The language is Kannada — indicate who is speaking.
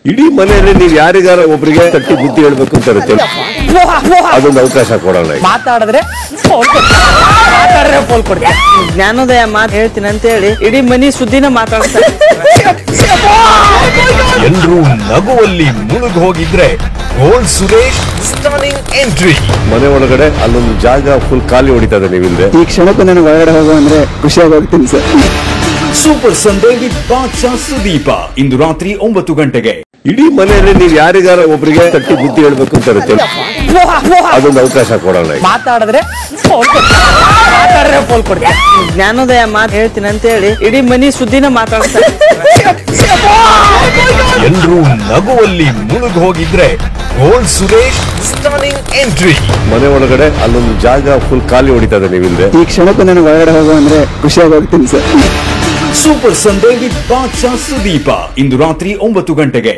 Speaker 1: ಇಡೀ ಮನೆಯಲ್ಲಿ ನೀವು ಯಾರಿಗಾರ ಒಬ್ಬರಿಗೆ ತಟ್ಟಿ ಬುದ್ಧಿ ಹೇಳ್ಬೇಕು ಅಂತ ಇರುತ್ತೆ, ಅದೊಂದು ಅವಕಾಶ ಕೊಡೋಣ.
Speaker 2: ಮಾತಾಡಿದ್ರೆ ಫೋನ್ ಕೊಡ್ತೀನಿ, ಜ್ಞಾನೋದಯ ಮಾತು ಹೇಳ್ತೀನಿ ಅಂತ ಹೇಳಿ ಇಡೀ ಮನಿ ಸುದ್ದಿನ ಮಾತಾಡ್ತಾರೆ.
Speaker 3: ಎಲ್ರೂ ನಗುವಲ್ಲಿ ಮುಳುಗ್ ಹೋಗಿದ್ರೆ ಗೋಲ್ಡ್ ಸುರೇಶ್ ಸ್ಟನ್ನಿಂಗ್ ಎಂಟ್ರಿ.
Speaker 1: ಮನೆ ಒಳಗಡೆ ಅಲ್ಲೊಂದು ಜಾಗ ಫುಲ್ ಖಾಲಿ ಹೊಡಿತದೆ. ನೀವಿಂದೆ
Speaker 4: ಈ ಕ್ಷಣಕ್ಕೂ ನನಗೆ ಹೊರಗಡೆ ಹೋಗೋ ಅಂದ್ರೆ ಖುಷಿಯಾಗಿ ಹೋಗ್ತೀನಿ sir.
Speaker 3: Super Sunday with Badshah Sudeep ಇಂದು ರಾತ್ರಿ 9 ಗಂಟೆಗೆ.
Speaker 1: ಇಡೀ ಮನೆಯಲ್ಲಿ ನೀವು ಯಾರಿಗಾರ ಒಬ್ಬರಿಗೆ ತಟ್ಟಿ ಬುದ್ಧಿ ಹೇಳ್ಬೇಕು ಅಂತ ಇರುತ್ತೆ, ಅದೊಂದು ಅವಕಾಶ ಕೊಡೋಣ.
Speaker 2: ಮಾತಾಡಿದ್ರೆ ಫೋನ್ ಕೊಡ್ತೀನಿ, ಜ್ಞಾನೋದಯ ಮಾತು ಹೇಳ್ತೀನಿ ಅಂತ ಹೇಳಿ ಇಡೀ ಮನಿ ಸುದ್ದಿನ ಮಾತಾಡ್ತಾರೆ.
Speaker 3: ಎಲ್ರೂ ನಗುವಲ್ಲಿ ಮುಳುಗ್ ಹೋಗಿದ್ರೆ ಗೋಲ್ಡ್ ಸುರೇಶ್ ಸ್ಟನ್ನಿಂಗ್ ಎಂಟ್ರಿ.
Speaker 1: ಮನೆ ಒಳಗಡೆ ಅಲ್ಲೊಂದು ಜಾಗ ಫುಲ್ ಖಾಲಿ ಹೊಡಿತದೆ. ನೀವಿಂದೆ
Speaker 4: ಈ ಕ್ಷಣಕ್ಕೂ ನನಗೆ ಹೊರಗಡೆ ಹೋಗೋ ಅಂದ್ರೆ ಖುಷಿಯಾಗಿ ಹೋಗ್ತೀನಿ sir.
Speaker 3: Super Sunday with Badshah Sudeep ಇಂದು ರಾತ್ರಿ 9 ಗಂಟೆಗೆ.